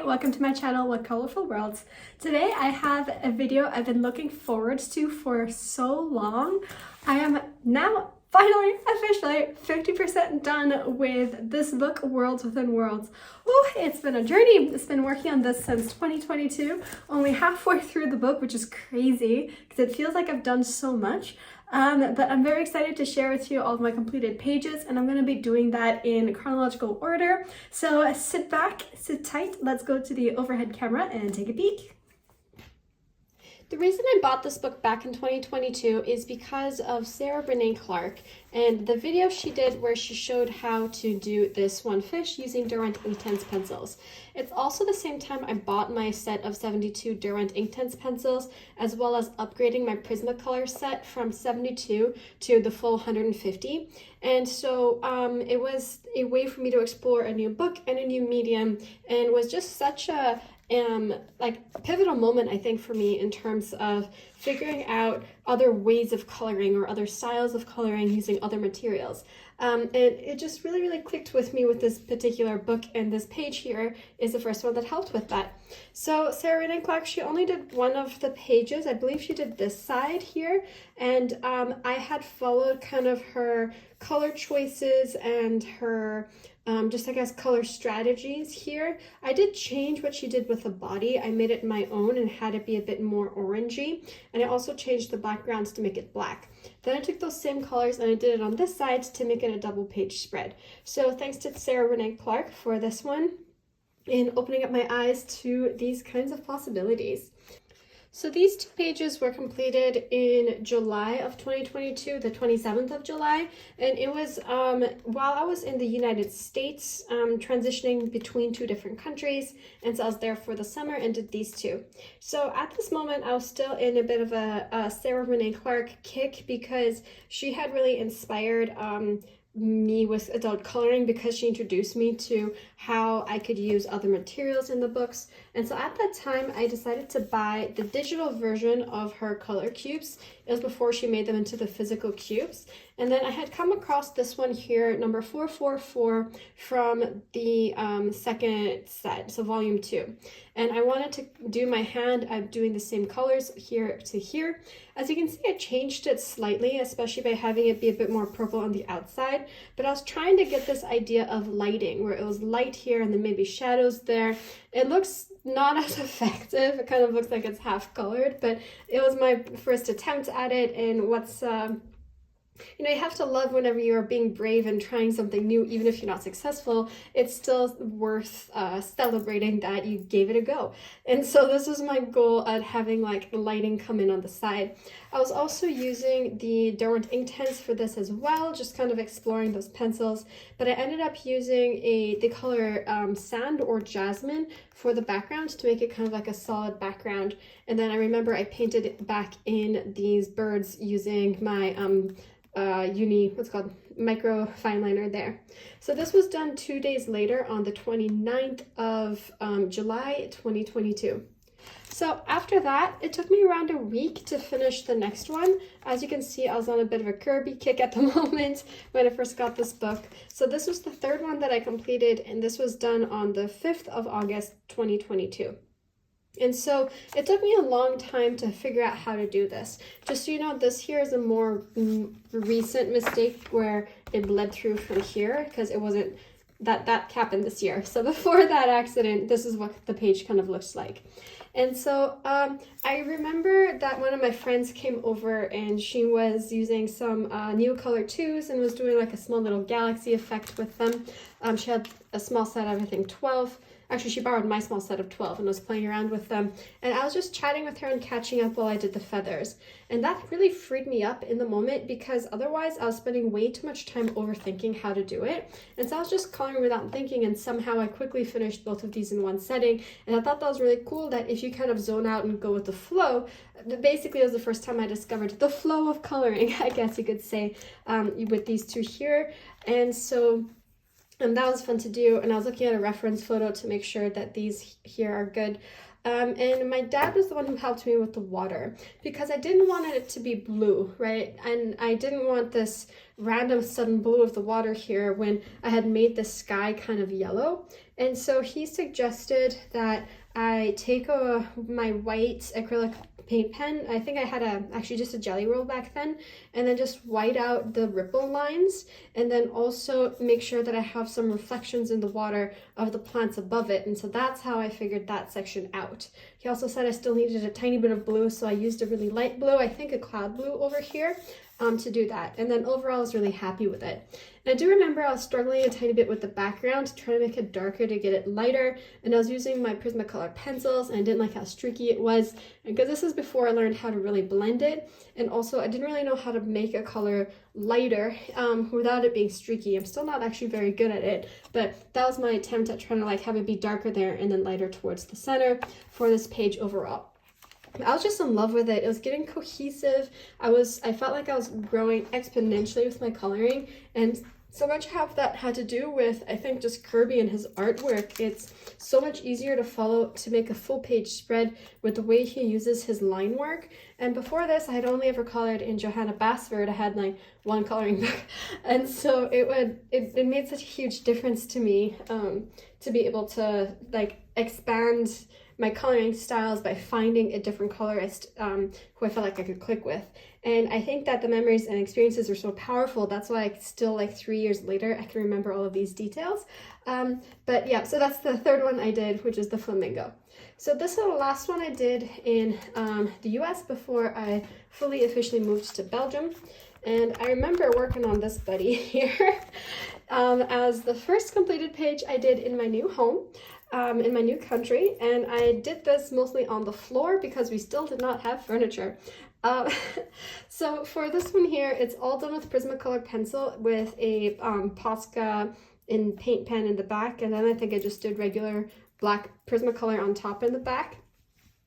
welcome to my channel, What Colorful Worlds. Today I have a video I've been looking forward to for so long. I am now finally, officially 50% done with this book, Worlds Within Worlds. Oh, it's been a journey. It's been working on this since 2022, only halfway through the book, which is crazy because it feels like I've done so much. But I'm very excited to share with you all of my completed pages, and I'm going to be doing that in chronological order. So sit back, sit tight, let's go to the overhead camera and take a peek. The reason I bought this book back in 2022 is because of Sarah Renee Clark and the video she did where she showed how to do this one fish using Derwent Inktense pencils. It's also the same time I bought my set of 72 Derwent Inktense pencils, as well as upgrading my Prismacolor set from 72 to the full 150. And so it was a way for me to explore a new book and a new medium, and was just such a like a pivotal moment, I think, for me in terms of figuring out other ways of coloring or other styles of coloring using other materials. And it just really clicked with me with this particular book, and this page here is the first one that helped with that. So Sarah Renee Clark, she only did one of the pages. I believe she did this side here, and I had followed kind of her color choices and her just, I guess, color strategies here. I did change what she did with the body. I made it my own and had it be a bit more orangey, and I also changed the backgrounds to make it black. Then I took those same colors and I did it on this side to make it a double page spread. So thanks to Sarah Renee Clark for this one in opening up my eyes to these kinds of possibilities. So these two pages were completed in July of 2022, the 27th of July, and it was while I was in the United States, transitioning between two different countries, and so I was there for the summer and did these two. So at this moment, I was still in a bit of a Sarah Renee Clark kick because she had really inspired me with adult coloring, because she introduced me to how I could use other materials in the books. And so at that time I decided to buy the digital version of her color cubes. It was before she made them into the physical cubes. And then I had come across this one here, number 444, from the second set, so volume 2. And I wanted to do my hand. I'm doing the same colors here to here. As you can see, I changed it slightly, especially by having it be a bit more purple on the outside. But I was trying to get this idea of lighting, where it was light here and then maybe shadows there. It looks not as effective. It kind of looks like it's half colored, but it was my first attempt at it. And what's you know, you have to love whenever you're being brave and trying something new, even if you're not successful, it's still worth celebrating that you gave it a go. And so this was my goal at having like lighting come in on the side. I was also using the Derwent Inktense for this as well, just kind of exploring those pencils, but I ended up using the color sand or jasmine for the background to make it kind of like a solid background. And then I remember I painted it back in these birds using my what's called micro fine liner there. So this was done 2 days later on the 29th of July 2022. So after that, it took me around a week to finish the next one. As you can see, I was on a bit of a Kirby kick at the moment when I first got this book. So this was the third one that I completed, and this was done on the 5th of August 2022. And so it took me a long time to figure out how to do this. Just so you know, this here is a more recent mistake where it bled through from here, because it wasn't, that happened this year. So before that accident, this is what the page kind of looks like. And so I remember that one of my friends came over and she was using some Neocolor 2s and was doing like a small little galaxy effect with them. She had a small set of, I think, 12. Actually, she borrowed my small set of 12 and was playing around with them. And I was just chatting with her and catching up while I did the feathers. And that really freed me up in the moment, because otherwise I was spending way too much time overthinking how to do it. And so I was just coloring without thinking, and somehow I quickly finished both of these in one setting. And I thought that was really cool, that if you kind of zone out and go with the flow, basically it was the first time I discovered the flow of coloring, I guess you could say, with these two here. And so that was fun to do, and I was looking at a reference photo to make sure that these here are good. And my dad was the one who helped me with the water, because I didn't want it to be blue, right? And I didn't want this random sudden blue of the water here when I had made the sky kind of yellow. And so he suggested that I take my white acrylic paint pen. I think I had actually just a jelly roll back then, and then just white out the ripple lines, and then also make sure that I have some reflections in the water of the plants above it. And so that's how I figured that section out. He also said I still needed a tiny bit of blue, so I used a really light blue, I think a cloud blue over here, to do that. And then overall I was really happy with it. And I do remember I was struggling a tiny bit with the background, trying to make it darker to get it lighter, and I was using my Prismacolor pencils, and I didn't like how streaky it was, and because this is before I learned how to really blend it, and also I didn't really know how to make a color lighter without it being streaky. I'm still not actually very good at it, but that was my attempt at trying to like have it be darker there and then lighter towards the center for this page overall. I was just in love with it. It was getting cohesive. I felt like I was growing exponentially with my coloring, and so much of that had to do with, I think, just Kirby and his artwork. It's so much easier to follow, to make a full page spread with the way he uses his line work. And before this, I had only ever colored in Johanna Basford. I had like one coloring book, and so it made such a huge difference to me to be able to like expand my coloring styles by finding a different colorist who I felt like I could click with. And I think that the memories and experiences are so powerful. That's why I still, like 3 years later, I can remember all of these details. But yeah, so that's the third one I did, which is the flamingo. So this is the last one I did in the US before I fully officially moved to Belgium. And I remember working on this buddy here as the first completed page I did in my new home. In my new country, and I did this mostly on the floor because we still did not have furniture. So for this one here, it's all done with Prismacolor pencil with a Posca in paint pen in the back, and then I think I just did regular black Prismacolor on top in the back.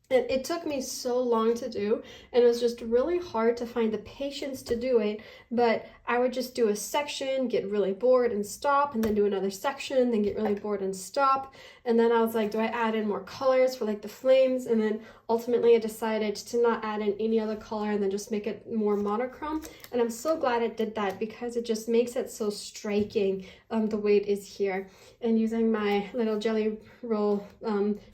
And it took me so long to do, and it was just really hard to find the patience to do it, but I would just do a section, get really bored and stop, and then do another section, then get really bored and stop. And then I was like, do I add in more colors for like the flames? And then ultimately I decided to not add in any other color and then just make it more monochrome. And I'm so glad I did that because it just makes it so striking the way it is here. And using my little jelly roll,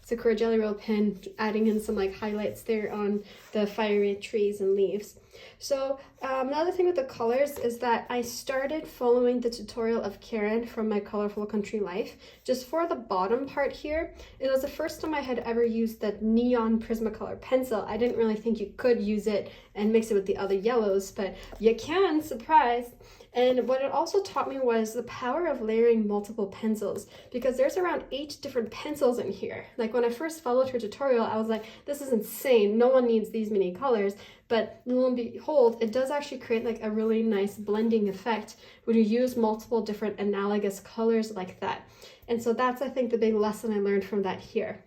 Sakura jelly roll pen, adding in some like highlights there on the fiery trees and leaves. So another thing with the colors is that I started following the tutorial of Karen from My Colorful Country Life. Just for the bottom part here, it was the first time I had ever used that neon Prismacolor pencil. I didn't really think you could use it and mix it with the other yellows, but you can, surprise. And what it also taught me was the power of layering multiple pencils, because there's around 8 different pencils in here. Like when I first followed her tutorial, I was like, this is insane. No one needs these many colors. But lo and behold, it does actually create like a really nice blending effect when you use multiple different analogous colors like that. And so that's, I think, the big lesson I learned from that here.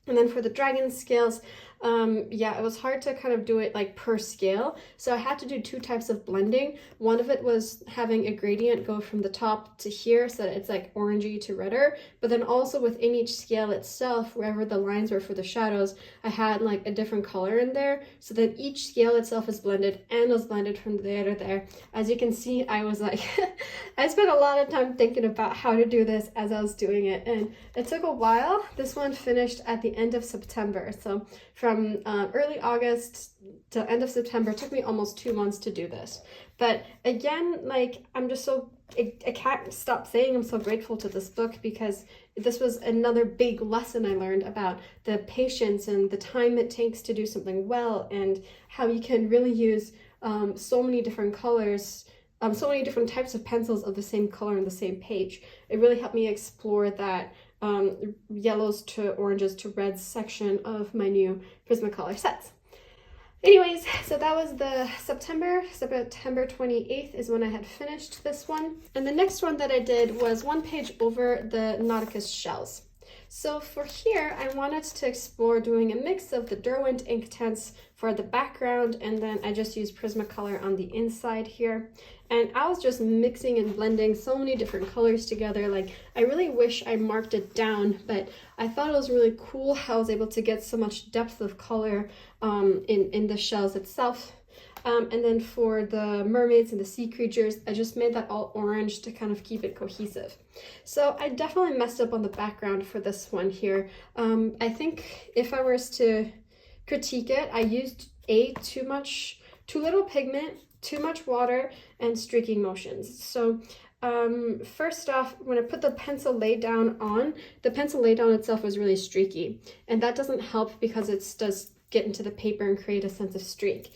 And then for the dragon scales, yeah, it was hard to kind of do it like per scale. So I had to do 2 types of blending. One of it was having a gradient go from the top to here so that it's like orangey to redder. But then also within each scale itself, wherever the lines were for the shadows, I had like a different color in there. So that each scale itself is blended and was blended from there to there. As you can see, I was like, I spent a lot of time thinking about how to do this as I was doing it. And it took a while. This one finished at the end of September. So from early August to end of September, it took me almost 2 months to do this. But again, like, I'm just so, I can't stop saying I'm so grateful to this book, because this was another big lesson I learned about the patience and the time it takes to do something well, and how you can really use so many different colors, so many different types of pencils of the same color on the same page. It really helped me explore that yellows to oranges to reds section of my new Prismacolor sets. Anyways, so that was the September 28th is when I had finished this one. And the next one that I did was 1 page over the Nauticus shells. So for here, I wanted to explore doing a mix of the Derwent Inktense for the background, and then I just used Prismacolor on the inside here. And I was just mixing and blending so many different colors together. Like, I really wish I marked it down, but I thought it was really cool how I was able to get so much depth of color in the shells itself. And then for the mermaids and the sea creatures, I just made that all orange to kind of keep it cohesive. So I definitely messed up on the background for this one here. I think if I was to critique it, I used too little pigment, too much water, and streaking motions. So first off, when I put the pencil lay down on, the pencil lay down itself was really streaky, and that doesn't help because it does get into the paper and create a sense of streak.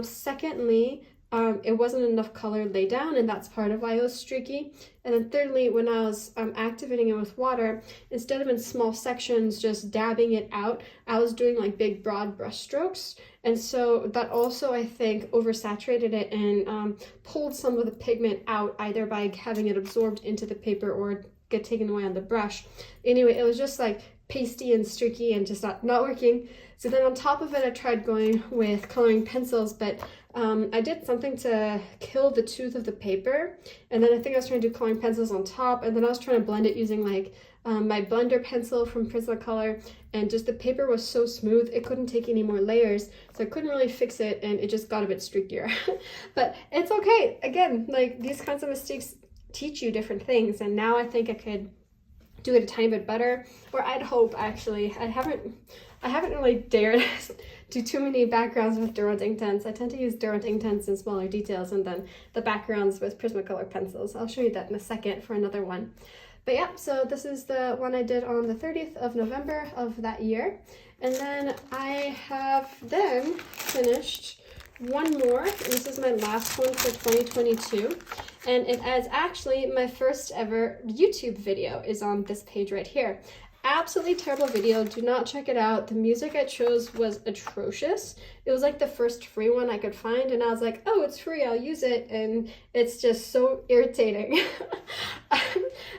Secondly, it wasn't enough color lay down, and that's part of why it was streaky. And then thirdly, when I was activating it with water, instead of in small sections just dabbing it out, I was doing like big broad brush strokes, and so that also, I think, oversaturated it and pulled some of the pigment out, either by having it absorbed into the paper or get taken away on the brush. Anyway, it was just like pasty and streaky and just not working. So then on top of it, I tried going with coloring pencils, but I did something to kill the tooth of the paper, and then I think I was trying to do coloring pencils on top, and then I was trying to blend it using like my blender pencil from Prismacolor, and just the paper was so smooth it couldn't take any more layers, so I couldn't really fix it, and it just got a bit streakier. But it's okay. Again, like, these kinds of mistakes teach you different things, and now I think I could do it a tiny bit better, or I'd hope, actually. I haven't really dared do too many backgrounds with Derwent Inktense. I tend to use Derwent Inktense in smaller details, and then the backgrounds with Prismacolor pencils. I'll show you that in a second for another one. But yeah, so this is the one I did on the 30th of November of that year. And then I have then finished one more, and this is my last one for 2022. And it is actually my first ever YouTube video is on this page right here. Absolutely terrible video. Do not check it out. The music I chose was atrocious. It was like the first free one I could find, and I was like, oh, it's free, I'll use it, and it's just so irritating.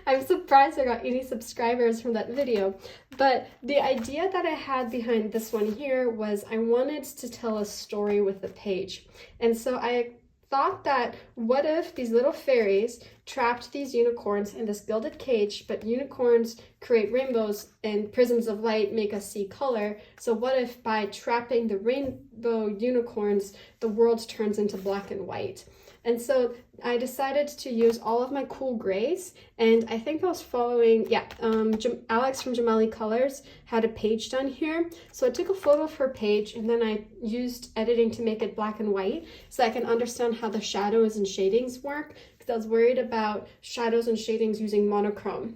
I'm surprised I got any subscribers from that video. But the idea that I had behind this one here was I wanted to tell a story with the page. And so I thought that, what if these little fairies trapped these unicorns in this gilded cage, but unicorns create rainbows and prisms of light make us see color. So what if by trapping the rainbow unicorns, the world turns into black and white? And so I decided to use all of my cool grays, and I think I was following, Alex from Jamali Colors had a page done here. So I took a photo of her page, and then I used editing to make it black and white so I can understand how the shadows and shadings work, because I was worried about shadows and shadings using monochrome.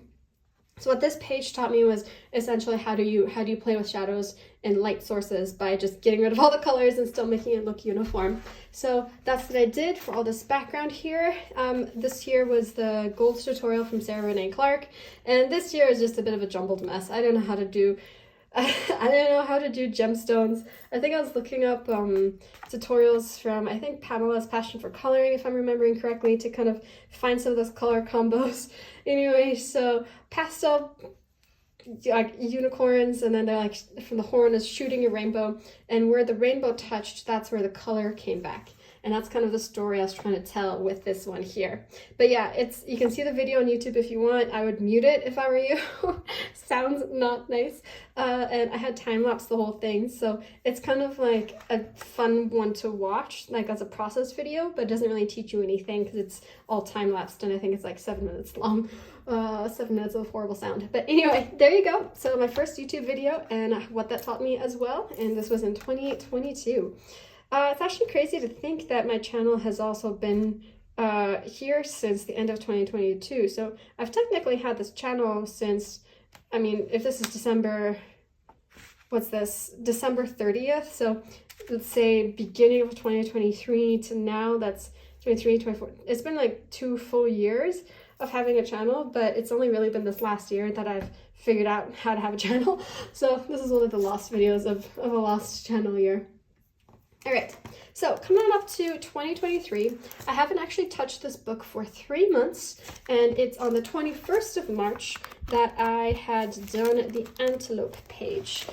So what this page taught me was essentially how do you play with shadows and light sources by just getting rid of all the colors and still making it look uniform. So that's what I did for all this background here. This here was the gold tutorial from Sarah Renee Clark, and this here is just a bit of a jumbled mess. I don't know how to do gemstones. I think I was looking up tutorials from, I think, Pamela's Passion for Coloring, if I'm remembering correctly, to kind of find some of those color combos. Anyway, so pastel, like unicorns, and then they're like, from the horn is shooting a rainbow, and where the rainbow touched, that's where the color came back. And that's kind of the story I was trying to tell with this one here. But yeah, you can see the video on YouTube if you want. I would mute it if I were you. Sounds not nice. And I had time-lapse the whole thing, so it's kind of like a fun one to watch, like as a process video, but it doesn't really teach you anything because it's all time-lapsed, and I think it's like 7 minutes long. 7 minutes of horrible sound. But anyway, there you go. So my first YouTube video and what that taught me as well, and this was in 2022. It's actually crazy to think that my channel has also been here since the end of 2022. So I've technically had this channel since, I mean, if this is December, what's this? December 30th. So let's say beginning of 2023 to now, that's 23, 24. It's been like 2 full years of having a channel, but it's only really been this last year that I've figured out how to have a channel. So this is one of the lost videos of a lost channel year. All right, so coming on up to 2023, I haven't actually touched this book for 3 months, and it's on the 21st of March that I had done the antelope page.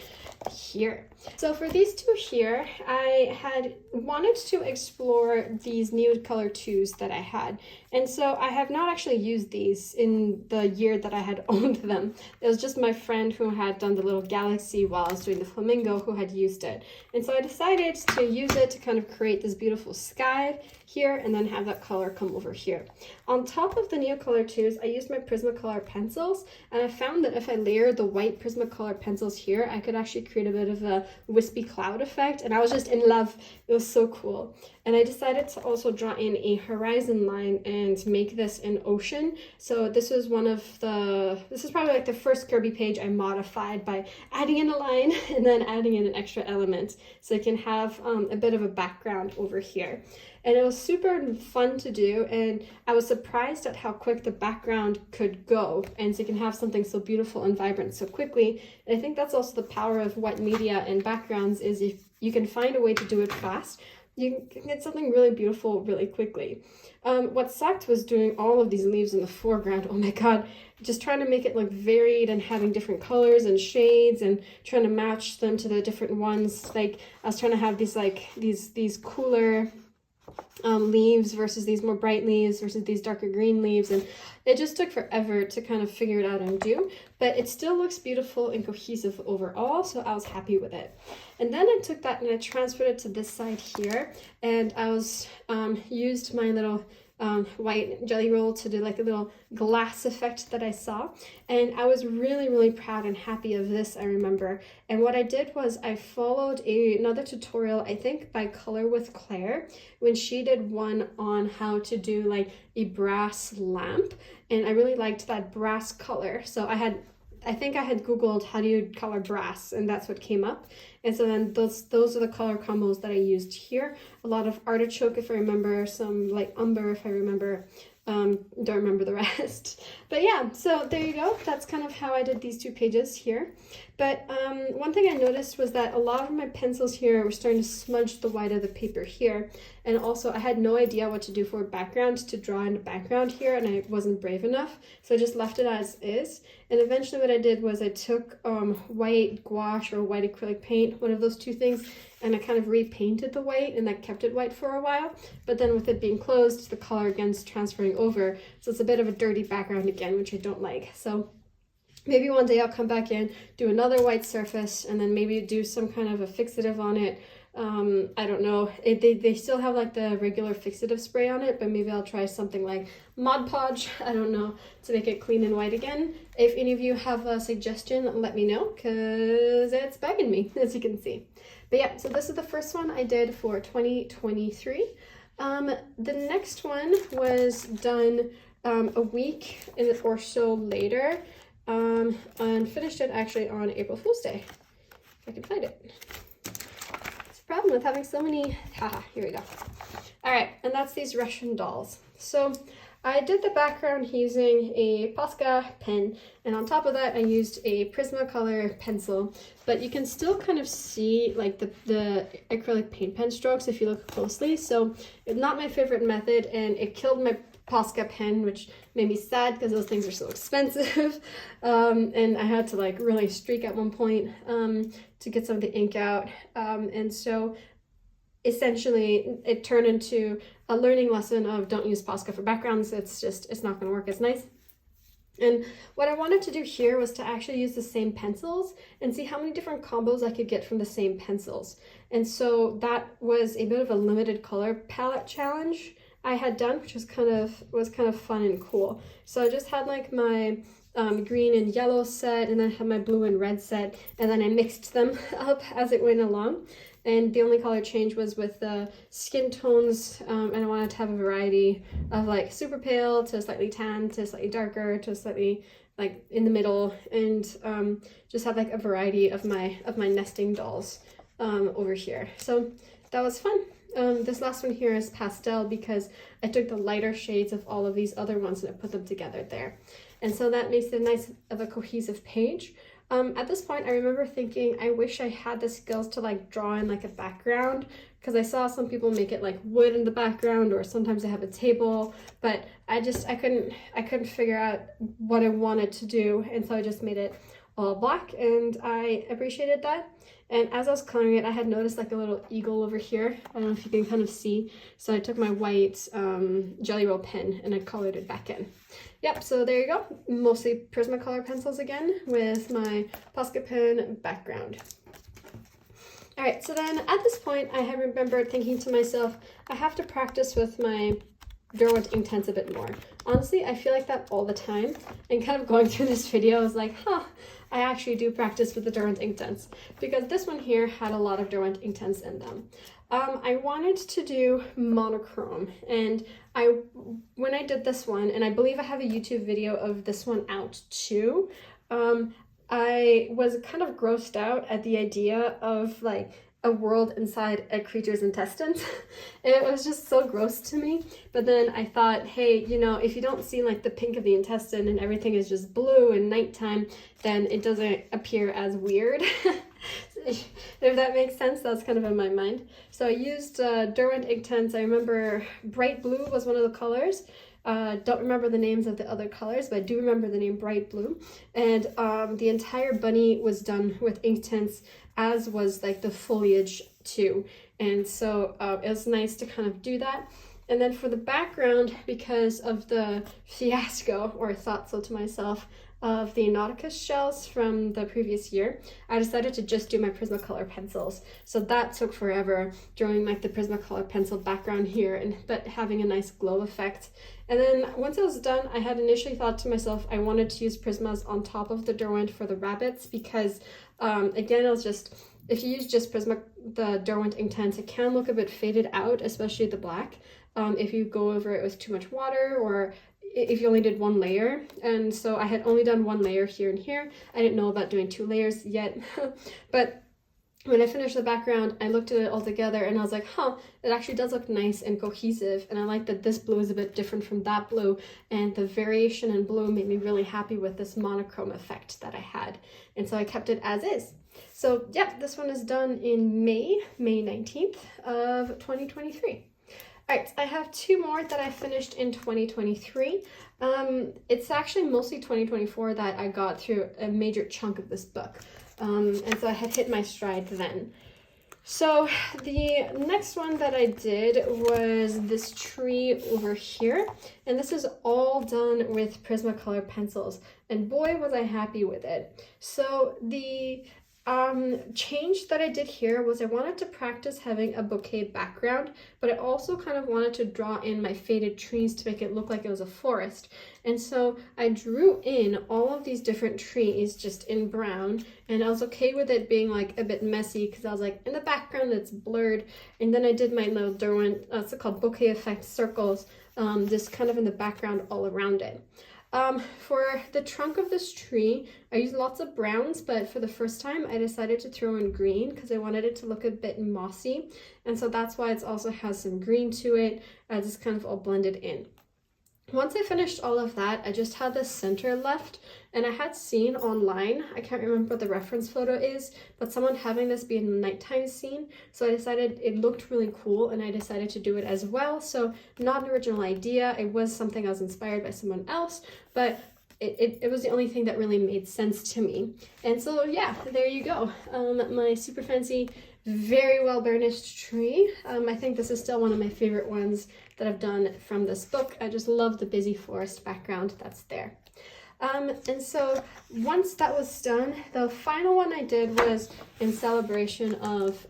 here. So for these two here, I had wanted to explore these nude color 2s that I had. And so I have not actually used these in the year that I had owned them. It was just my friend who had done the little galaxy while I was doing the flamingo who had used it. And so I decided to use it to kind of create this beautiful sky here and then have that color come over here. On top of the nude color 2s, I used my Prismacolor pencils, and I found that if I layered the white Prismacolor pencils here, I could actually create a bit of a wispy cloud effect, and I was just in love. It was so cool. And I decided to also draw in a horizon line and make this an ocean. So this was this is probably like the first Kirby page I modified by adding in a line and then adding in an extra element so it can have a bit of a background over here. And it was super fun to do, and I was surprised at how quick the background could go, and so you can have something so beautiful and vibrant so quickly. And I think that's also the power of wet media and backgrounds, is if you can find a way to do it fast, you can get something really beautiful really quickly. What sucked was doing all of these leaves in the foreground. Oh my god, just trying to make it look varied and having different colors and shades and trying to match them to the different ones. Like I was trying to have these cooler leaves versus these more bright leaves versus these darker green leaves, and it just took forever to kind of figure it out and do, but it still looks beautiful and cohesive overall, so I was happy with it. And then I took that and I transferred it to this side here, and I was used my little white jelly roll to do like a little glass effect that I saw, and I was really proud and happy of this, I remember. And what I did was I followed another tutorial, I think by Color with Claire, when she did one on how to do like a brass lamp, and I really liked that brass color. So I think I had googled how do you color brass, and that's what came up. And so then those are the color combos that I used here. A lot of artichoke if I remember, some light umber if I remember, don't remember the rest. But yeah, so there you go. That's kind of how I did these two pages here. But one thing I noticed was that a lot of my pencils here were starting to smudge the white of the paper here. And also I had no idea what to do for a background, to draw in the background here, and I wasn't brave enough. So I just left it as is. And eventually what I did was I took white gouache or white acrylic paint, one of those two things, and I kind of repainted the white, and that kept it white for a while. But then with it being closed, the color again is transferring over. So it's a bit of a dirty background again, which I don't like. So maybe one day I'll come back in, do another white surface, and then maybe do some kind of a fixative on it. I don't know. They still have like the regular fixative spray on it, but maybe I'll try something like Mod Podge, I don't know, to make it clean and white again. If any of you have a suggestion, let me know, because it's bugging me, as you can see. But yeah, so this is the first one I did for 2023. The next one was done a week or so later, and finished it actually on April Fool's Day, if I can find it. Problem with having so many, here we go. All right, and that's these Russian dolls. So I did the background using a Posca pen, and on top of that I used a Prismacolor pencil, but you can still kind of see like the acrylic paint pen strokes if you look closely. So it's not my favorite method, and it killed my Posca pen, which made me sad because those things are so expensive. And I had to like really streak at one point to get some of the ink out. And so essentially it turned into a learning lesson of don't use Posca for backgrounds. It's not going to work as nice. And what I wanted to do here was to actually use the same pencils and see how many different combos I could get from the same pencils. And so that was a bit of a limited color palette challenge I had done, which was kind of fun and cool. So I just had like my green and yellow set, and then I had my blue and red set, and then I mixed them up as it went along. And the only color change was with the skin tones, and I wanted to have a variety of like super pale to slightly tan to slightly darker to slightly like in the middle, and just have like a variety of my nesting dolls over here. So that was fun. This last one here is pastel because I took the lighter shades of all of these other ones and I put them together there. And so that makes it nice of a cohesive page. At this point, I remember thinking, I wish I had the skills to like draw in like a background, because I saw some people make it like wood in the background, or sometimes they have a table, but I couldn't figure out what I wanted to do. And so I just made it all black, and I appreciated that. And as I was coloring it, I had noticed like a little eagle over here. I don't know if you can kind of see. So I took my white Jelly Roll pen and I colored it back in. Yep, so there you go. Mostly Prismacolor pencils again with my Posca pen background. All right, so then at this point, I had remembered thinking to myself, I have to practice with my Derwent Inktense a bit more. Honestly, I feel like that all the time. And kind of going through this video, I was like, I actually do practice with the Derwent Inktense, because this one here had a lot of Derwent Inktense in them. I wanted to do monochrome, and when I did this one, and I believe I have a YouTube video of this one out too, I was kind of grossed out at the idea of like a world inside a creature's intestines. It was just so gross to me. But then I thought, hey, you know, if you don't see like the pink of the intestine and everything is just blue and nighttime, then it doesn't appear as weird. If that makes sense, that's kind of in my mind. So I used Derwent Inktense. I remember bright blue was one of the colors. Don't remember the names of the other colors, but I do remember the name bright blue. And the entire bunny was done with Inktense, as was like the foliage too. And so it was nice to kind of do that. And then for the background, because of the fiasco, or I thought so to myself, of the Nauticus shells from the previous year, I decided to just do my Prismacolor pencils. So that took forever, drawing like the Prismacolor pencil background here, but having a nice glow effect. And then once I was done, I had initially thought to myself I wanted to use Prismas on top of the Derwent for the rabbits, because again, it was just, if you use just the Derwent Inktense, it can look a bit faded out, especially the black, if you go over it with too much water, or if you only did one layer. And so I had only done one layer here and here. I didn't know about doing 2 layers yet. But when I finished the background, I looked at it all together and I was like, it actually does look nice and cohesive. And I like that this blue is a bit different from that blue. And the variation in blue made me really happy with this monochrome effect that I had. And so I kept it as is. So yeah, this one is done in May 19th of 2023. All right, I have 2 more that I finished in 2023. It's actually mostly 2024 that I got through a major chunk of this book. And so I had hit my stride then. So the next one that I did was this tree over here. And this is all done with Prismacolor pencils. And boy, was I happy with it. So the change that I did here was I wanted to practice having a bouquet background, but I also kind of wanted to draw in my faded trees to make it look like it was a forest. And so I drew in all of these different trees just in brown, and I was okay with it being like a bit messy because I was like, in the background it's blurred. And then I did my little Derwent, it's called bouquet effect circles, just kind of in the background all around it. For the trunk of this tree, I used lots of browns, but for the first time I decided to throw in green because I wanted it to look a bit mossy. And so that's why it also has some green to it, as it's kind of all blended in. Once I finished all of that, I just had the center left, and I had seen online, I can't remember what the reference photo is, but someone having this be a nighttime scene. So I decided it looked really cool, and I decided to do it as well. So not an original idea, it was something I was inspired by someone else, but it was the only thing that really made sense to me. And so yeah, there you go. My super fancy, very well burnished tree. I think this is still one of my favorite ones that I've done from this book. I just love the busy forest background that's there. And so once that was done, the final one I did was in celebration of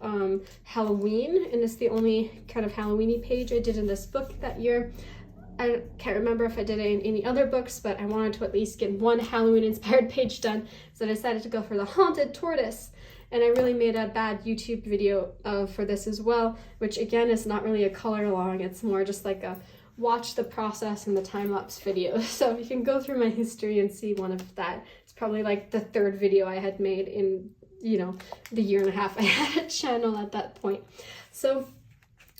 Halloween, and it's the only kind of Halloween-y page I did in this book that year. I can't remember if I did it in any other books, but I wanted to at least get one Halloween-inspired page done, so I decided to go for the Haunted Tortoise. And I really made a bad YouTube video for this as well, which again is not really a color along, it's more just like a watch the process and the time-lapse video. So you can go through my history and see one of that. It's probably like the 3rd video I had made in, you know, the 1.5 years I had a channel at that point. So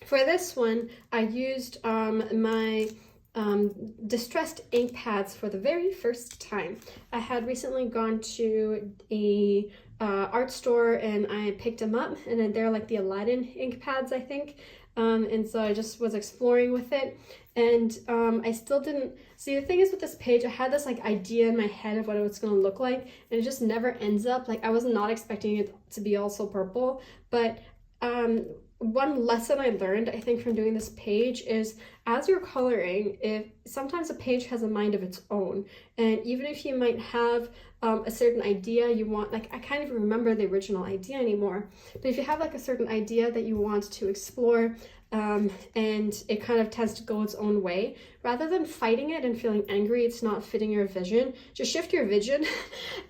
for this one, I used my distressed ink pads for the very first time. I had recently gone to a art store and I picked them up, and then they're like the Aladdin ink pads, I think. And so I just was exploring with it, And I still didn't see. The thing is with this page, I had this like idea in my head of what it was going to look like, and it just never ends up. Like I was not expecting it to be all so purple, but one lesson I learned, I think, from doing this page is as you're coloring, if sometimes a page has a mind of its own, and even if you might have a certain idea you want, like I can't even remember the original idea anymore, but if you have like a certain idea that you want to explore, and it kind of tends to go its own way, rather than fighting it and feeling angry it's not fitting your vision, just shift your vision.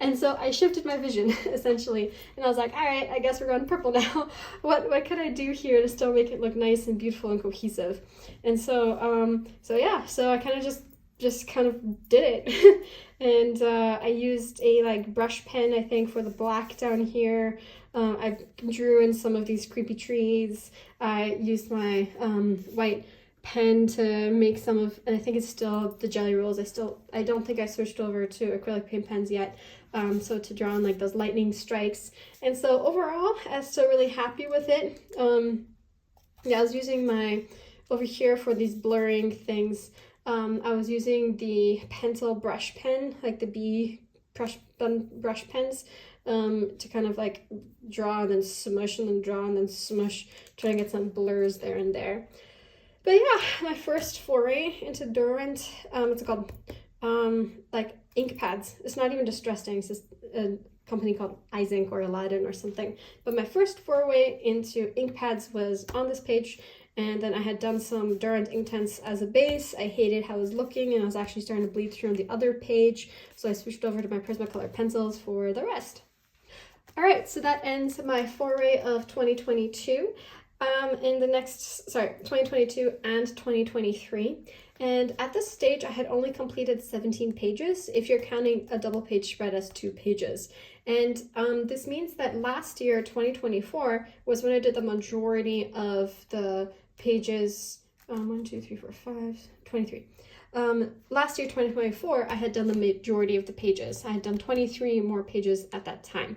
And so I shifted my vision essentially, and I was like, all right, I guess we're going purple now. What could I do here to still make it look nice and beautiful and cohesive? And so yeah, so I kind of just kind of did it. And I used a like brush pen, I think, for the black down here. I drew in some of these creepy trees. I used my white pen to make some of, and I think it's still the jelly rolls. I don't think I switched over to acrylic paint pens yet. So to draw on like those lightning strikes. And so overall, I'm still really happy with it. Yeah, I was using my, over here for these blurring things, I was using the pencil brush pen, like the B brush pens, to kind of like draw and then smush and then draw and then smush, try and get some blurs there and there. But yeah, my first foray into Derwent, it's called like ink pads. It's not even distress inks, it's a company called iZink or Aladdin or something. But my first foray into ink pads was on this page. And then I had done some Derwent Inktense as a base. I hated how it was looking, and I was actually starting to bleed through on the other page. So I switched over to my Prismacolor pencils for the rest. All right, so that ends my foray of 2022. In the next, 2022 and 2023. And at this stage, I had only completed 17 pages, if you're counting a double page spread as 2 pages. And this means that last year, 2024, was when I did the majority of the pages, 23. Last year, 2024, I had done the majority of the pages. I had done 23 more pages at that time.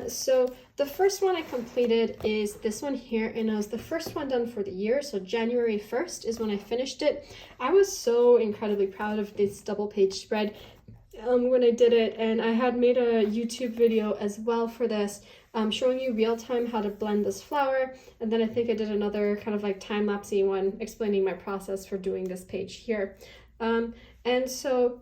So the first one I completed is this one here, and it was the first one done for the year, so January 1st is when I finished it. I was so incredibly proud of this double page spread when I did it, and I had made a YouTube video as well for this, showing you real time how to blend this flower, and then I think I did another kind of like time-lapsey one explaining my process for doing this page here. And so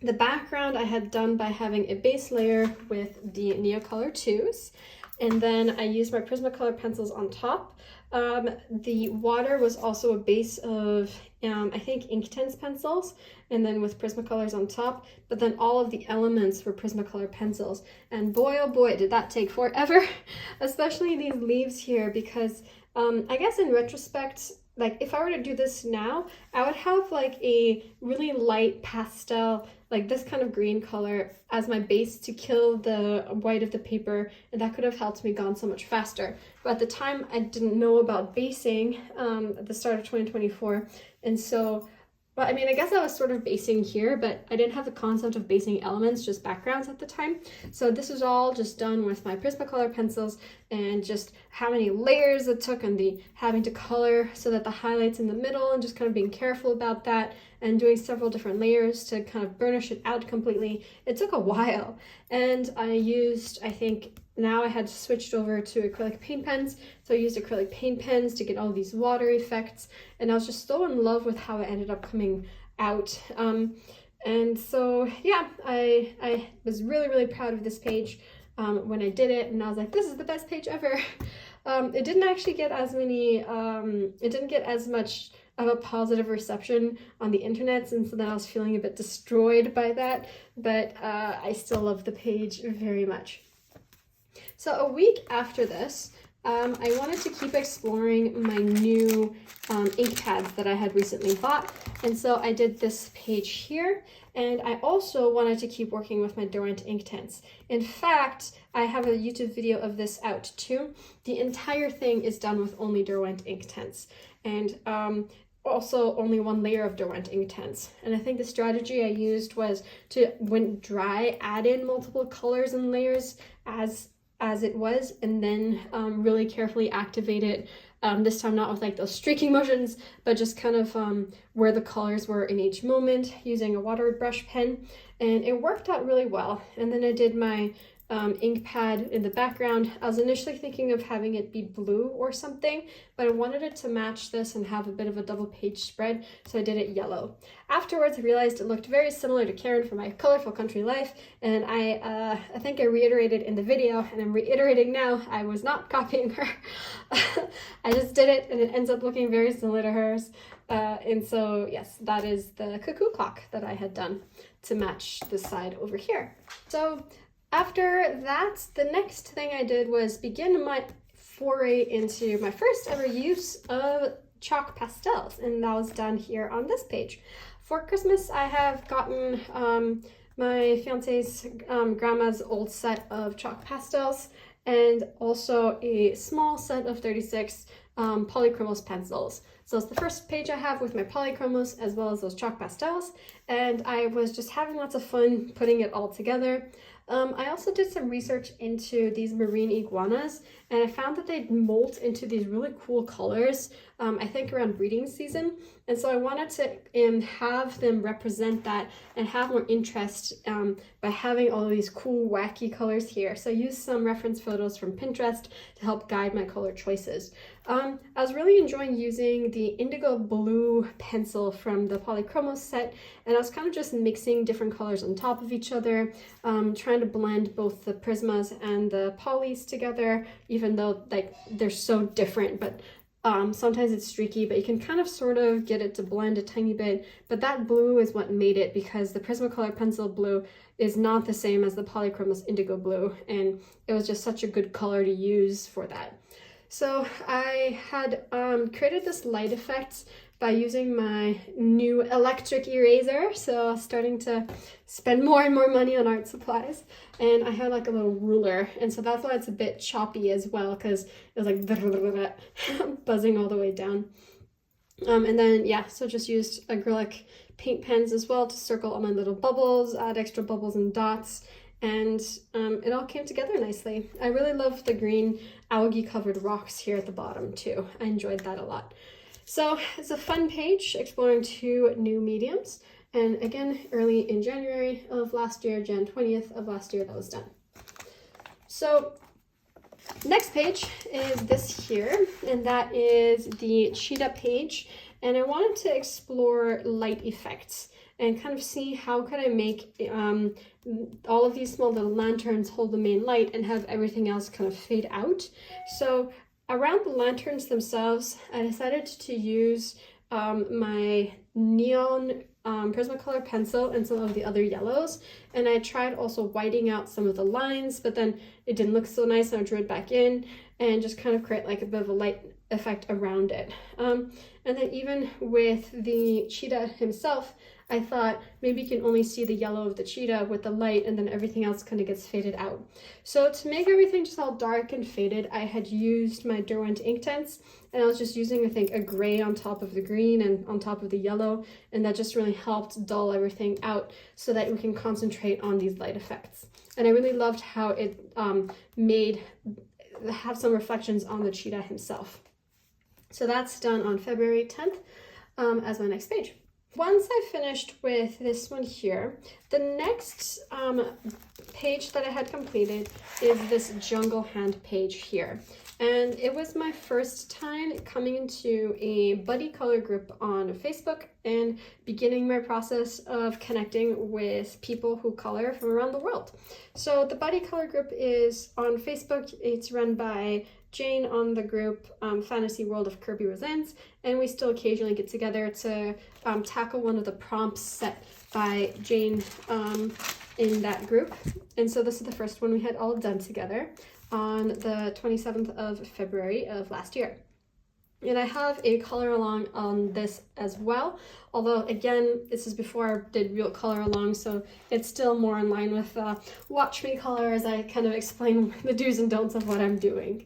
the background I had done by having a base layer with the Neocolor 2s, and then I used my Prismacolor pencils on top. The water was also a base of, I think, Inktense pencils, and then with Prismacolors on top, but then all of the elements were Prismacolor pencils. And boy, oh boy, did that take forever, especially these leaves here, because I guess in retrospect, like if I were to do this now, I would have like a really light pastel, like this kind of green color as my base to kill the white of the paper, and that could have helped me gone so much faster. But at the time I didn't know about basing at the start of 2024, and so, well, I mean, I guess I was sort of basing here, but I didn't have the concept of basing elements, just backgrounds at the time. So this was all just done with my Prismacolor pencils, and just how many layers it took, and the having to color so that the highlights in the middle, and just kind of being careful about that, and doing several different layers to kind of burnish it out completely. It took a while, and I used, I think, now I had switched over to acrylic paint pens, so I used acrylic paint pens to get all these water effects, and I was just so in love with how it ended up coming out. And so yeah, I was really, really proud of this page when I did it, and I was like, this is the best page ever. It didn't actually get as many, it didn't get as much of a positive reception on the internet, and so then I was feeling a bit destroyed by that, but I still love the page very much. So a week after this, I wanted to keep exploring my new ink pads that I had recently bought, and so I did this page here, and I also wanted to keep working with my Derwent Inktense. In fact, I have a YouTube video of this out too. The entire thing is done with only Derwent Inktense, and also only one layer of Derwent Inktense. And I think the strategy I used was to, when dry, add in multiple colors and layers as it was, and then really carefully activate it this time not with like those streaking motions, but just kind of where the colors were in each moment using a water brush pen, and it worked out really well. And then I did my ink pad in the background. I was initially thinking of having it be blue or something, but I wanted it to match this and have a bit of a double page spread, so I did it yellow. Afterwards, I realized it looked very similar to Karen from my Colorful Country Life, and I think I reiterated in the video, and I'm reiterating now, I was not copying her. I just did it, and it ends up looking very similar to hers. And so yes, that is the cuckoo clock that I had done to match the side over here. So after that, the next thing I did was begin my foray into my first ever use of chalk pastels, and that was done here on this page. For Christmas, I have gotten my fiance's grandma's old set of chalk pastels, and also a small set of 36 polychromos pencils. So it's the first page I have with my polychromos as well as those chalk pastels, and I was just having lots of fun putting it all together. I also did some research into these marine iguanas, and I found that they molt into these really cool colors, I think around breeding season. And so I wanted to have them represent that and have more interest by having all of these cool, wacky colors here. So I used some reference photos from Pinterest to help guide my color choices. I was really enjoying using the indigo blue pencil from the Polychromos set, and I was kind of just mixing different colors on top of each other, trying to blend both the Prismas and the polys together, even though like they're so different, but sometimes it's streaky, but you can kind of sort of get it to blend a tiny bit. But that blue is what made it, because the Prismacolor pencil blue is not the same as the Polychromos indigo blue, and it was just such a good color to use for that. So I had created this light effect by using my new electric eraser, so starting to spend more and more money on art supplies. And I had like a little ruler, and so that's why it's a bit choppy as well, because it was like buzzing all the way down. And then yeah, so just used acrylic paint pens as well to circle all my little bubbles, add extra bubbles and dots, and it all came together nicely. I really love the green algae covered rocks here at the bottom too. I enjoyed that a lot. So it's a fun page exploring 2 new mediums, and again, early in January of last year, Jan 20th of last year, that was done. So next page is this here, and that is the cheetah page, and I wanted to explore light effects and kind of see how could I make all of these small little lanterns hold the main light and have everything else kind of fade out. So around the lanterns themselves, I decided to use my neon Prismacolor pencil and some of the other yellows, and I tried also whiting out some of the lines, but then it didn't look so nice, and I drew it back in and just kind of create like a bit of a light effect around it. And then even with the cheetah himself, I thought maybe you can only see the yellow of the cheetah with the light, and then everything else kind of gets faded out. So to make everything just all dark and faded, I had used my Derwent Inktense, and I was just using, I think, a gray on top of the green and on top of the yellow, and that just really helped dull everything out so that we can concentrate on these light effects. And I really loved how it have some reflections on the cheetah himself. So that's done on February 10th as my next page. Once I finished with this one here, the next page that I had completed is this jungle hand page here. And it was my first time coming into a buddy color group on Facebook and beginning my process of connecting with people who color from around the world. So the buddy color group is on Facebook. It's run by Jane on the group Fantasy World of Kirby Resents, and we still occasionally get together to tackle one of the prompts set by Jane in that group. And so this is the first one we had all done together on the 27th of February of last year. And I have a color along on this as well, although again, this is before I did real color along, so it's still more in line with Watch Me Color as I kind of explain the do's and don'ts of what I'm doing.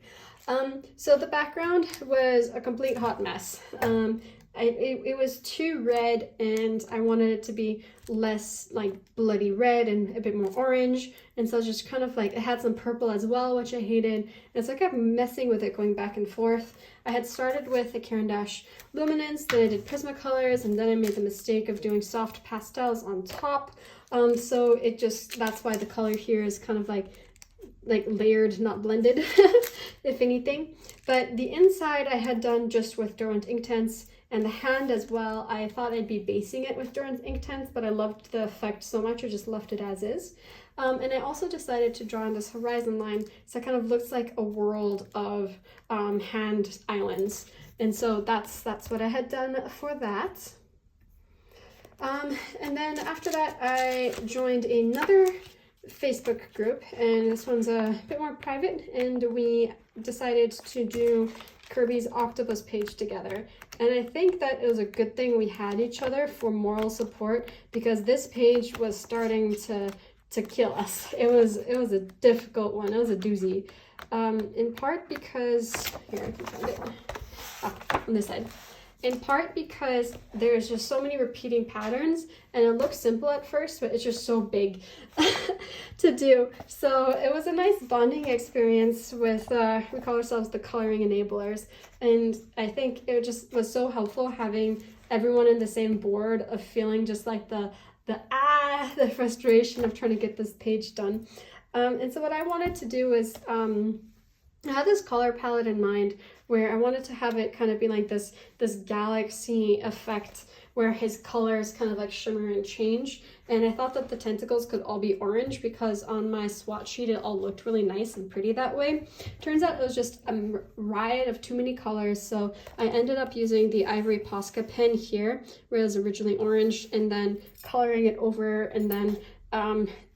So the background was a complete hot mess. it was too red, and I wanted it to be less like bloody red and a bit more orange. And so it's just kind of like, it had some purple as well, which I hated. And so I kept messing with it, going back and forth. I had started with the Caran d'Ache Luminance, then I did Prismacolors, and then I made the mistake of doing soft pastels on top. So it just, that's why the color here is kind of like layered, not blended, if anything. But the inside I had done just with Derwent Inktense, and the hand as well. I thought I'd be basing it with Derwent Inktense, but I loved the effect so much I just left it as is. And I also decided to draw in this horizon line, so it kind of looks like a world of hand islands. And so that's what I had done for that. And then after that, I joined another Facebook group, and this one's a bit more private, and we decided to do Kirby's octopus page together. And I think that it was a good thing we had each other for moral support, because this page was starting to kill us. It was a difficult one. It was a doozy. In part because, here I can find it, on this side. In part because there's just so many repeating patterns, and it looks simple at first, but it's just so big to do. So it was a nice bonding experience with, we call ourselves the coloring enablers. And I think it just was so helpful having everyone in the same board of feeling just like the frustration of trying to get this page done. And so what I wanted to do was, I had this color palette in mind where I wanted to have it kind of be like this galaxy effect where his colors kind of like shimmer and change. And I thought that the tentacles could all be orange because on my swatch sheet it all looked really nice and pretty that way. Turns out it was just a riot of too many colors, so I ended up using the Ivory Posca pen here where it was originally orange, and then coloring it over, and then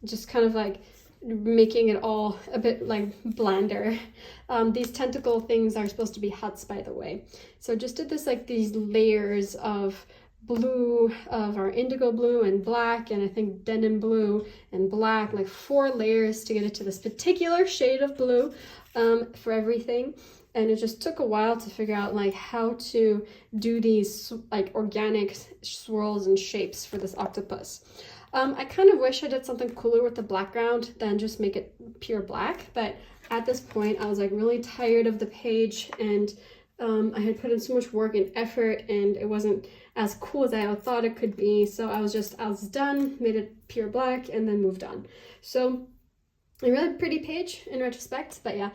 just kind of like making it all a bit like blander. These tentacle things are supposed to be huts, by the way. So just did this like these layers of blue, of our indigo blue and black, and I think denim blue and black, like 4 layers to get it to this particular shade of blue for everything. And it just took a while to figure out like how to do these like organic swirls and shapes for this octopus. I kind of wish I did something cooler with the background than just make it pure black, but at this point I was like really tired of the page, and I had put in so much work and effort, and it wasn't as cool as I thought it could be. So I was done, made it pure black, and then moved on. So a really pretty page in retrospect, but yeah,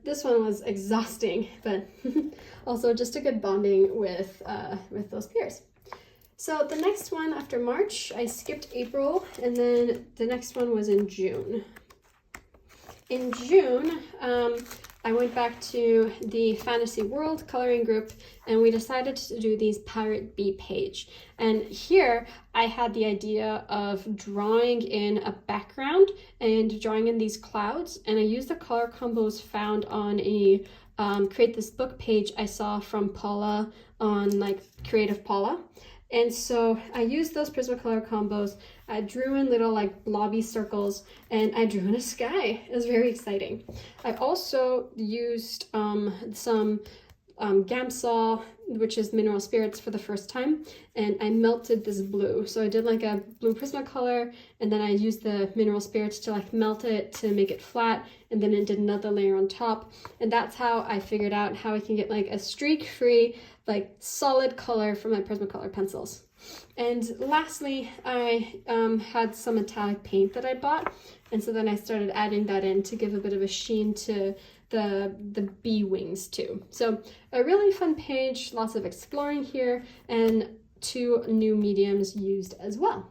this one was exhausting, but also just a good bonding with those peers. So the next one after March, I skipped April, and then the next one was in June. In June, I went back to the Fantasy World coloring group, and we decided to do these Pirate Bee page. And here I had the idea of drawing in a background and drawing in these clouds, and I used the color combos found on a Create This Book page I saw from Paula on like Creative Paula. And so I used those Prismacolor combos. I drew in little like blobby circles, and I drew in a sky. It was very exciting. I also used some Gamsol, which is mineral spirits, for the first time, and I melted this blue. So I did like a blue Prismacolor, and then I used the mineral spirits to like melt it to make it flat, and then I did another layer on top. And that's how I figured out how I can get like a streak-free, like solid color from my Prismacolor pencils. And lastly, I had some metallic paint that I bought, and so then I started adding that in to give a bit of a sheen to the bee wings too. So a really fun page, lots of exploring here, and 2 new mediums used as well.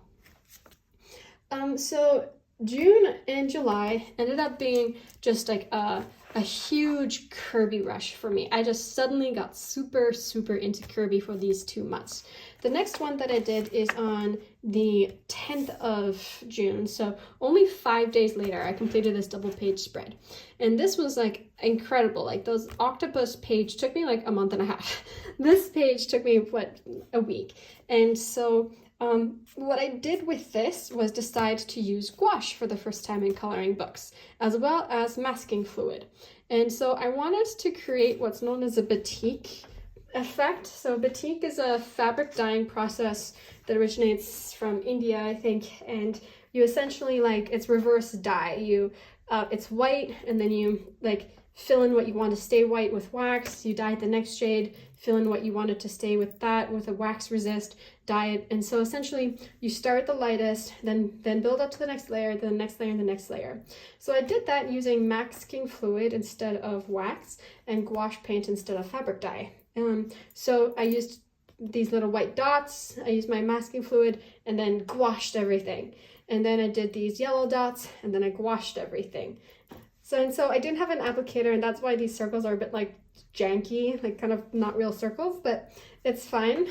So June and July ended up being just like a huge Kirby rush for me. I just suddenly got super into Kirby for these 2 months. The next one that I did is on the 10th of June, so only 5 days later I completed this double page spread. And this was like incredible. Like those octopus page took me like a month and a half. This page took me, what, a week. And so what I did with this was decide to use gouache for the first time in coloring books, as well as masking fluid. And so I wanted to create what's known as a batik effect. So batik is a fabric dyeing process that originates from India, I think, and you essentially, like, it's reverse dye. It's white, and then you like fill in what you want to stay white with wax, you dye it the next shade, fill in what you want it to stay with that with a wax resist, dye it. And so essentially you start the lightest, then build up to the next layer, then the next layer, and the next layer. So I did that using masking fluid instead of wax, and gouache paint instead of fabric dye. So I used these little white dots, I used my masking fluid, and then gouached everything. And then I did these yellow dots, and then I gouached everything. So I didn't have an applicator, and that's why these circles are a bit like janky, like kind of not real circles, but it's fine.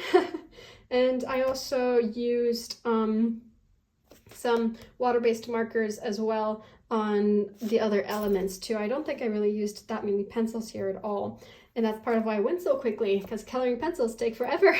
And I also used some water-based markers as well on the other elements too. I don't think I really used that many pencils here at all. And that's part of why I went so quickly, because coloring pencils take forever.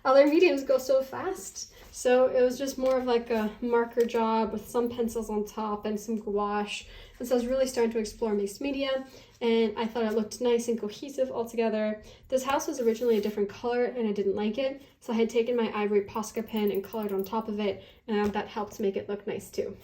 Other mediums go so fast. So it was just more of like a marker job with some pencils on top and some gouache. And so I was really starting to explore mixed media, and I thought it looked nice and cohesive all together. This house was originally a different color and I didn't like it. So I had taken my ivory Posca pen and colored on top of it, and that helped make it look nice too.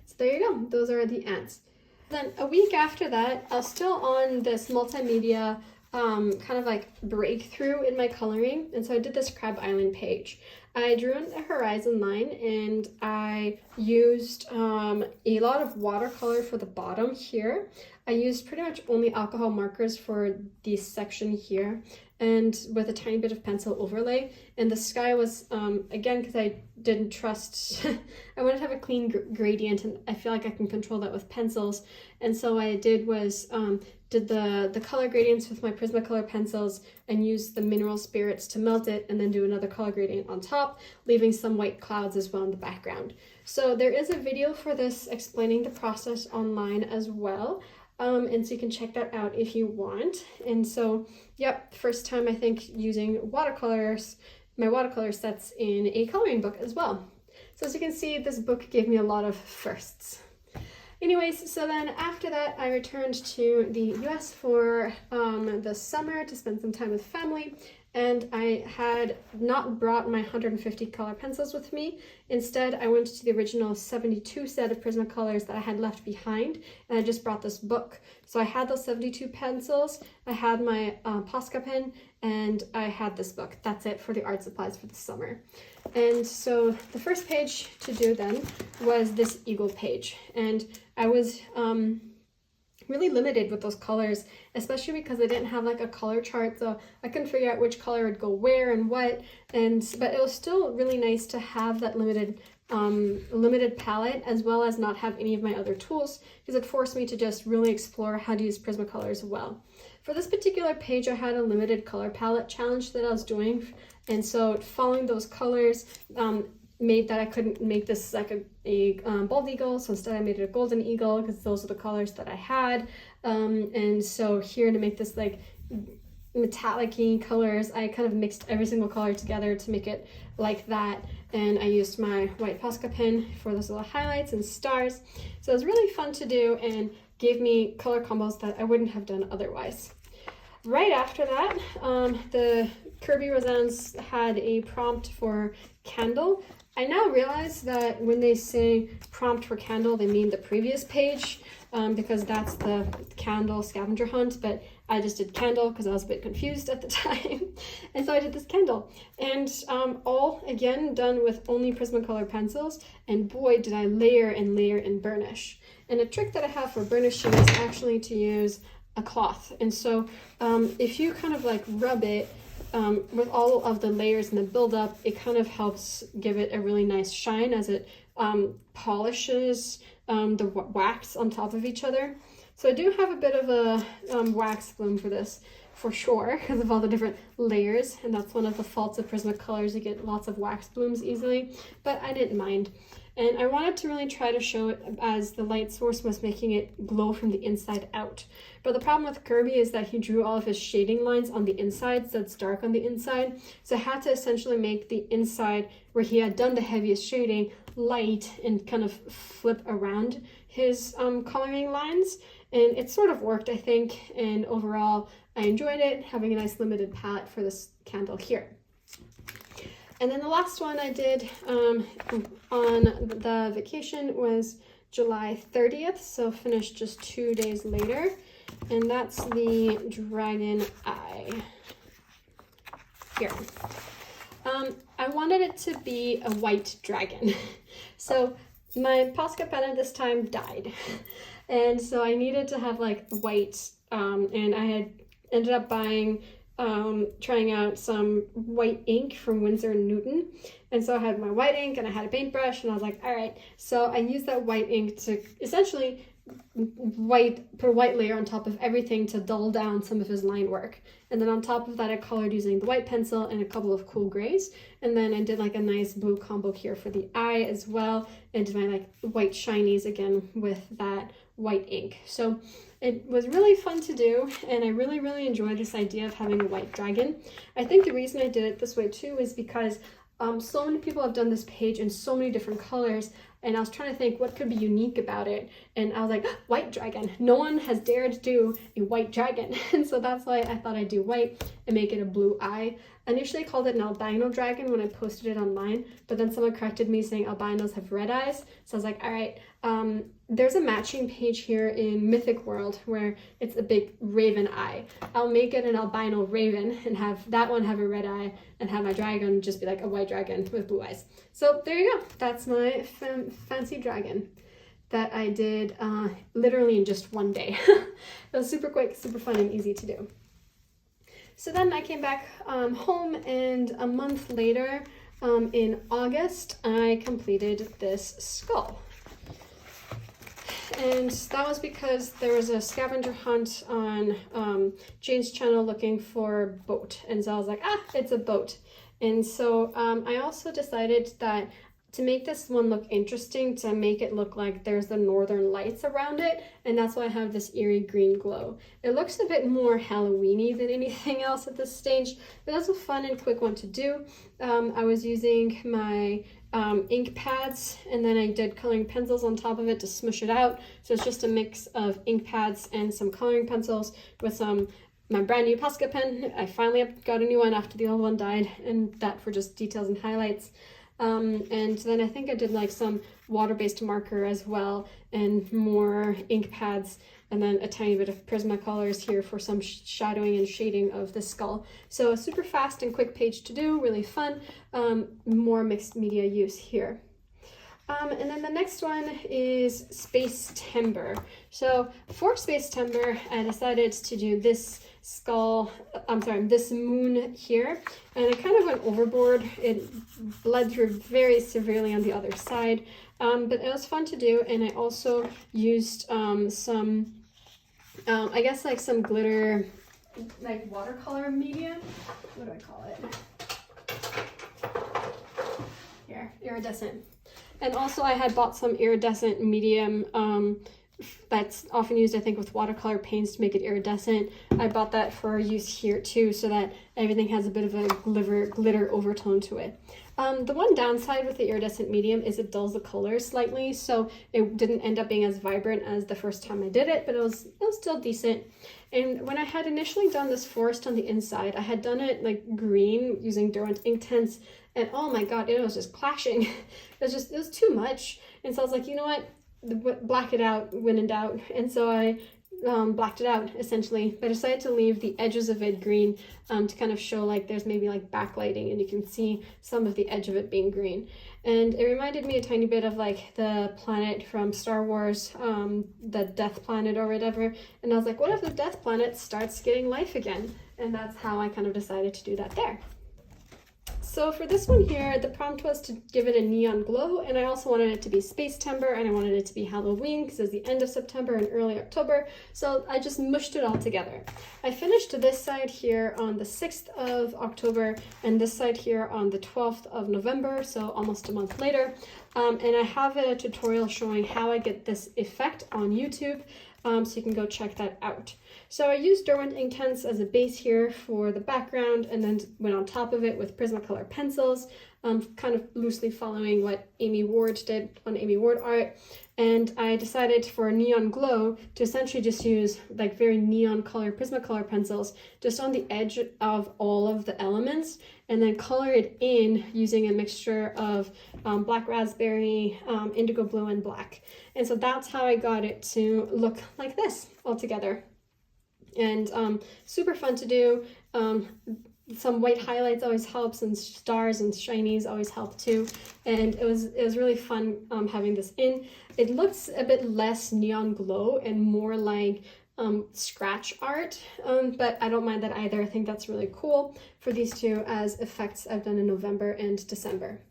So there you go, those are the ants. Then a week after that, I was still on this multimedia kind of like breakthrough in my coloring, and so I did this Crab Island page. I drew in a horizon line, and I used a lot of watercolor for the bottom here. I used pretty much only alcohol markers for this section here, and with a tiny bit of pencil overlay. And the sky was, again, because I didn't trust, I wanted to have a clean gradient, and I feel like I can control that with pencils. And so what I did was did the color gradients with my Prismacolor pencils and used the mineral spirits to melt it, and then do another color gradient on top, leaving some white clouds as well in the background. So there is a video for this explaining the process online as well. And so you can check that out if you want. And so, yep, first time I think using watercolors, my watercolor sets in a coloring book as well. So as you can see, this book gave me a lot of firsts. Anyways, so then after that, I returned to the US for the summer to spend some time with family. And I had not brought my 150 color pencils with me. Instead, I went to the original 72 set of Prismacolors that I had left behind, and I just brought this book. So I had those 72 pencils, I had my Posca pen, and I had this book. That's it for the art supplies for the summer. And so the first page to do then was this eagle page. And I was really limited with those colors, especially because I didn't have like a color chart, so I couldn't figure out which color would go where and what. But it was still really nice to have that limited palette, as well as not have any of my other tools, because it forced me to just really explore how to use Prismacolors well. For this particular page, I had a limited color palette challenge that I was doing, and so following those colors made that I couldn't make this like a bald eagle, so instead I made it a golden eagle, because those are the colors that I had. And so here, to make this like metallic-y colors, I kind of mixed every single color together to make it like that, and I used my white Posca pen for those little highlights and stars. So it was really fun to do and gave me color combos that I wouldn't have done otherwise. Right after that, the Kirby Rozans had a prompt for candle. I now realize that when they say prompt for candle, they mean the previous page, because that's the candle scavenger hunt, but I just did candle because I was a bit confused at the time. And so I did this candle, and all again done with only Prismacolor pencils, and boy did I layer and layer and burnish. And a trick that I have for burnishing is actually to use a cloth. And so if you kind of like rub it with all of the layers and the buildup, it kind of helps give it a really nice shine as it polishes the wax on top of each other. So I do have a bit of a wax bloom for this, for sure, because of all the different layers, and that's one of the faults of Prismacolors, you get lots of wax blooms easily, but I didn't mind. And I wanted to really try to show it as the light source was making it glow from the inside out. But the problem with Kirby is that he drew all of his shading lines on the inside, so it's dark on the inside. So I had to essentially make the inside, where he had done the heaviest shading, light, and kind of flip around his coloring lines. And it sort of worked, I think, and overall I enjoyed it, having a nice limited palette for this candle here. And then the last one I did on the vacation was July 30th, so finished just 2 days later. And that's the dragon eye here. I wanted it to be a white dragon. So my Posca pen at this time died. And so I needed to have like white, and I had ended up buying trying out some white ink from Winsor & Newton. And so I had my white ink and I had a paintbrush, and I was like, all right. So I used that white ink to essentially put a white layer on top of everything to dull down some of his line work. And then on top of that, I colored using the white pencil and a couple of cool grays. And then I did like a nice blue combo here for the eye as well, and did my like white shinies again with that white ink. So it was really fun to do, and I really, really enjoyed this idea of having a white dragon. I think the reason I did it this way too is because so many people have done this page in so many different colors, and I was trying to think what could be unique about it, and I was like, white dragon. No one has dared do a white dragon, and so that's why I thought I'd do white and make it a blue eye. I initially called it an albino dragon when I posted it online, but then someone corrected me saying albinos have red eyes, so I was like, all right. There's a matching page here in Mythic World where it's a big raven eye. I'll make it an albino raven and have that one have a red eye, and have my dragon just be like a white dragon with blue eyes. So there you go. That's my fancy dragon that I did literally in just 1 day. It was super quick, super fun, and easy to do. So then I came back home, and a month later, in August, I completed this skull. And that was because there was a scavenger hunt on Jane's channel looking for boat. And so I was like, it's a boat. And so I also decided that to make this one look interesting, to make it look like there's the northern lights around it. And that's why I have this eerie green glow. It looks a bit more Halloween-y than anything else at this stage, but that's a fun and quick one to do. I was using my ink pads, and then I did coloring pencils on top of it to smush it out. So it's just a mix of ink pads and some coloring pencils with my brand new Posca pen. I finally got a new one after the old one died, and that for just details and highlights. And then I think I did like some water-based marker as well, and more ink pads, and then a tiny bit of Prismacolors here for some shadowing and shading of the skull. So a super fast and quick page to do, really fun, more mixed media use here. And then the next one is Space Timber. So for Space Timber, I decided to do this skull, this moon here, and I kind of went overboard. It bled through very severely on the other side, but it was fun to do. And I also used some, I guess like some glitter, like watercolor medium. What do I call it? Here, iridescent. And also I had bought some iridescent medium that's often used, I think, with watercolor paints to make it iridescent. I bought that for use here too, so that everything has a bit of a glitter overtone to it. The one downside with the iridescent medium is it dulls the colors slightly, so it didn't end up being as vibrant as the first time I did it, but it was still decent. And when I had initially done this forest on the inside, I had done it like green using Derwent Inktense, and oh my god, it was just clashing. It was too much. And so I was like, you know what, black it out when in doubt. And so I blacked it out essentially, but I decided to leave the edges of it green to kind of show like there's maybe like backlighting, and you can see some of the edge of it being green. And it reminded me a tiny bit of like the planet from Star Wars, the Death Planet or whatever. And I was like, what if the Death Planet starts getting life again? And that's how I kind of decided to do that there. So for this one here, the prompt was to give it a neon glow, and I also wanted it to be Space Timber, and I wanted it to be Halloween because it's the end of September and early October, so I just mushed it all together. I finished this side here on the 6th of October, and this side here on the 12th of November, so almost a month later, and I have a tutorial showing how I get this effect on YouTube, so you can go check that out. So I used Derwent Inktense as a base here for the background, and then went on top of it with Prismacolor pencils. kind of loosely following what Amy Ward did on Amy Ward Art. And I decided for Neon Glow to essentially just use like very neon color Prismacolor pencils just on the edge of all of the elements, and then color it in using a mixture of black raspberry, indigo blue, and black. And so that's how I got it to look like this all together. And super fun to do. Some white highlights always helps, and stars and shinies always help too. And it was really fun having this in. It looks a bit less Neon Glow and more like scratch art, but I don't mind that either. I think that's really cool for these two as effects I've done in November and December.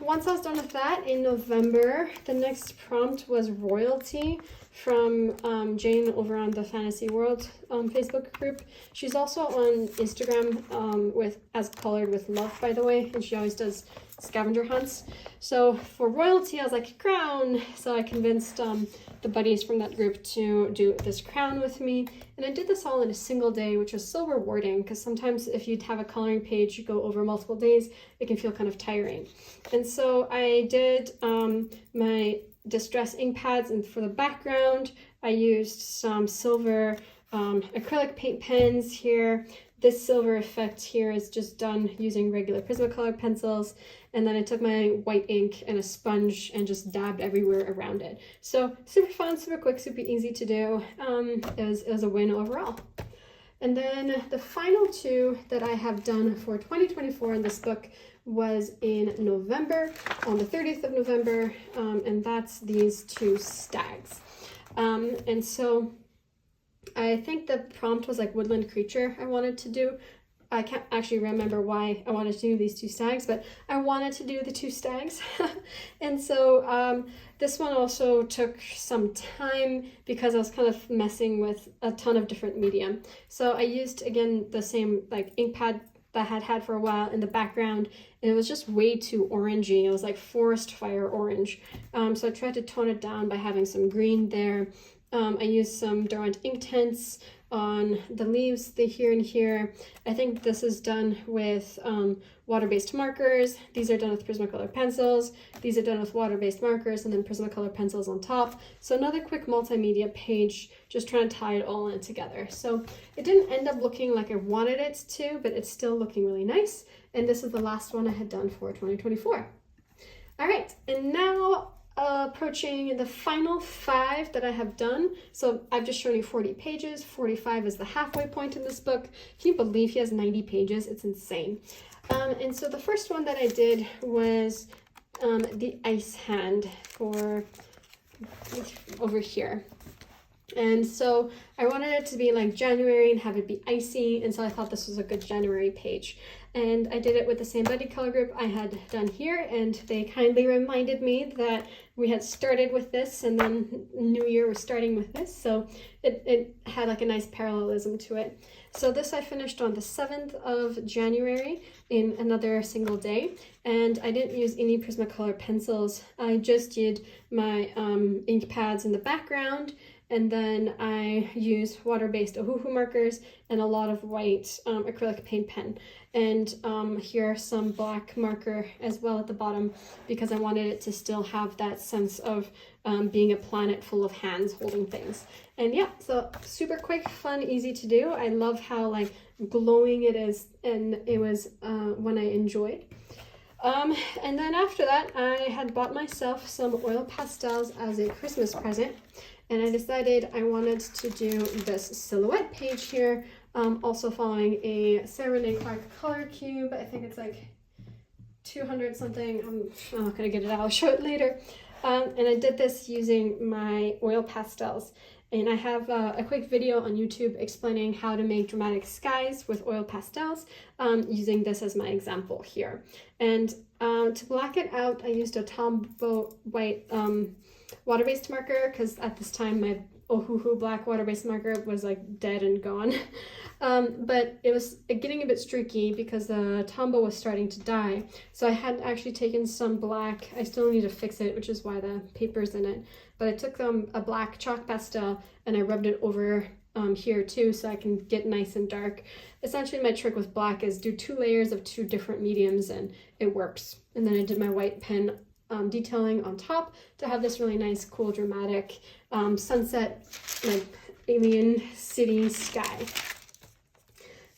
Once I was done with that in November, the next prompt was Royalty from Jane over on the Fantasy World Facebook group. She's also on Instagram with as Colored with Love, by the way, and she always does scavenger hunts. So for Royalty, I was like, crown. So I convinced the buddies from that group to do this crown with me, and I did this all in a single day, which was so rewarding, because sometimes if you'd have a coloring page you go over multiple days, it can feel kind of tiring. And so I did my distress ink pads, and for the background I used some silver acrylic paint pens here. This silver effect here is just done using regular Prismacolor pencils, and then I took my white ink and a sponge and just dabbed everywhere around it. So super fun, super quick, super easy to do. It was a win overall. And then the final two that I have done for 2024 in this book was in November, on the 30th of November, and that's these two stags. And so I think the prompt was like woodland creature I wanted to do. I can't actually remember why I wanted to do these two stags, but I wanted to do the two stags. And so this one also took some time because I was kind of messing with a ton of different medium. So I used, again, the same like ink pad that I had for a while in the background, and it was just way too orangey. It was like forest fire orange. So I tried to tone it down by having some green there. I used some Durant ink tints on the leaves, the here and here. I think this is done with water-based markers. These are done with Prismacolor pencils. These are done with water-based markers and then Prismacolor pencils on top. So another quick multimedia page, just trying to tie it all in together. So it didn't end up looking like I wanted it to, but it's still looking really nice. And this is the last one I had done for 2024. All right, and now approaching the final 5 that I have done. So I've just shown you 40 pages. 45 is the halfway point in this book. Can you believe he has 90 pages? It's insane. And so the first one that I did was the ice hand for over here. And so I wanted it to be like January and have it be icy, and so I thought this was a good January page. And I did it with the same buddy color group I had done here, and they kindly reminded me that we had started with this and then New Year was starting with this, so it had like a nice parallelism to it. So this I finished on the 7th of January in another single day, and I didn't use any Prismacolor pencils. I just did my ink pads in the background, and then I used water-based Ohuhu markers and a lot of white acrylic paint pen. And here are some black marker as well at the bottom, because I wanted it to still have that sense of being a planet full of hands holding things. And yeah, so super quick, fun, easy to do. I love how like glowing it is, and it was one I enjoyed. And then after that, I had bought myself some oil pastels as a Christmas present. And I decided I wanted to do this silhouette page here, also following a Sarah Renee Clark color cube. I think it's like 200 something. I'm not gonna get it out, I'll show it later. And I did this using my oil pastels. And I have a quick video on YouTube explaining how to make dramatic skies with oil pastels, using this as my example here. And to black it out, I used a Tombow white water-based marker, because at this time my Ohuhu black water-based marker was like dead and gone. But it was getting a bit streaky because the Tombow was starting to die. So I had actually taken some black, I still need to fix it, which is why the paper's in it. But I took a black chalk pastel and I rubbed it over here too, so I can get nice and dark. Essentially my trick with black is do 2 layers of 2 different mediums and it works. And then I did my white pen detailing on top to have this really nice, cool, dramatic sunset, like alien city sky.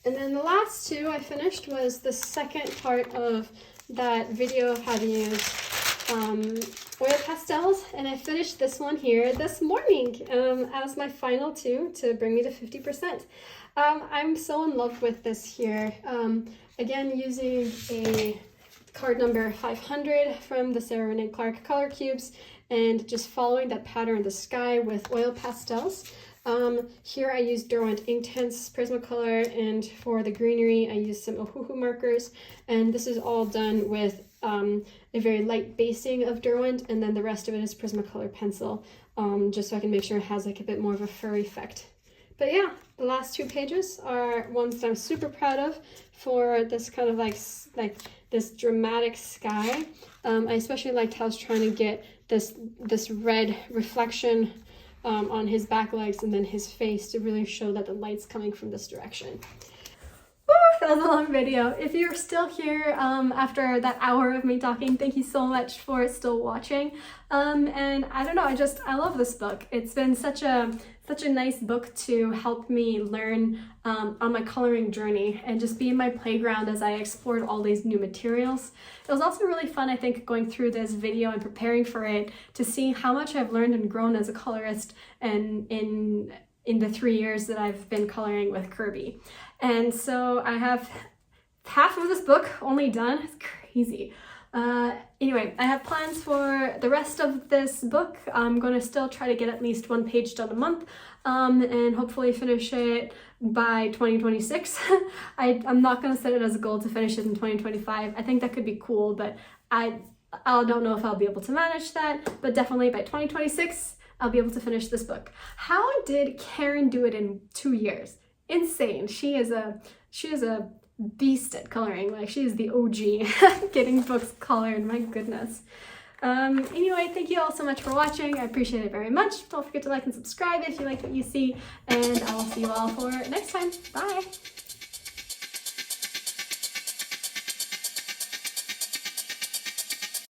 And then the last 2 I finished was the second part of that video of how to use oil pastels, and I finished this one here this morning as my final 2 to bring me to 50%. I'm so in love with this here. Again, using a card number 500 from the Sarah Renee Clark Color Cubes, and just following that pattern in the sky with oil pastels. Here I used Derwent Inktense Prismacolor, and for the greenery I used some Ohuhu markers, and this is all done with a very light basing of Derwent, and then the rest of it is Prismacolor pencil, just so I can make sure it has like a bit more of a fur effect. But yeah, the last 2 pages are ones that I'm super proud of for this kind of like this dramatic sky. I especially liked how I was trying to get this red reflection on his back legs and then his face to really show that the light's coming from this direction. Woo, that was a long video. If you're still here after that hour of me talking, thank you so much for still watching. And I don't know, I love this book. It's been such a nice book to help me learn on my coloring journey and just be in my playground as I explored all these new materials. It was also really fun, I think, going through this video and preparing for it to see how much I've learned and grown as a colorist and in the 3 years that I've been coloring with Kirby. And so I have half of this book only done. It's crazy. Anyway, I have plans for the rest of this book. I'm going to still try to get at least 1 page done a month, and hopefully finish it by 2026. I'm not going to set it as a goal to finish it in 2025. I think that could be cool, but I don't know if I'll be able to manage that, but definitely by 2026, I'll be able to finish this book. How did Karen do it in 2 years? Insane. She is a beast at coloring. Like, she is the OG getting books colored. My goodness. Anyway, thank you all so much for watching. I appreciate it very much. Don't forget to like and subscribe if you like what you see, and I will see you all for next time. Bye.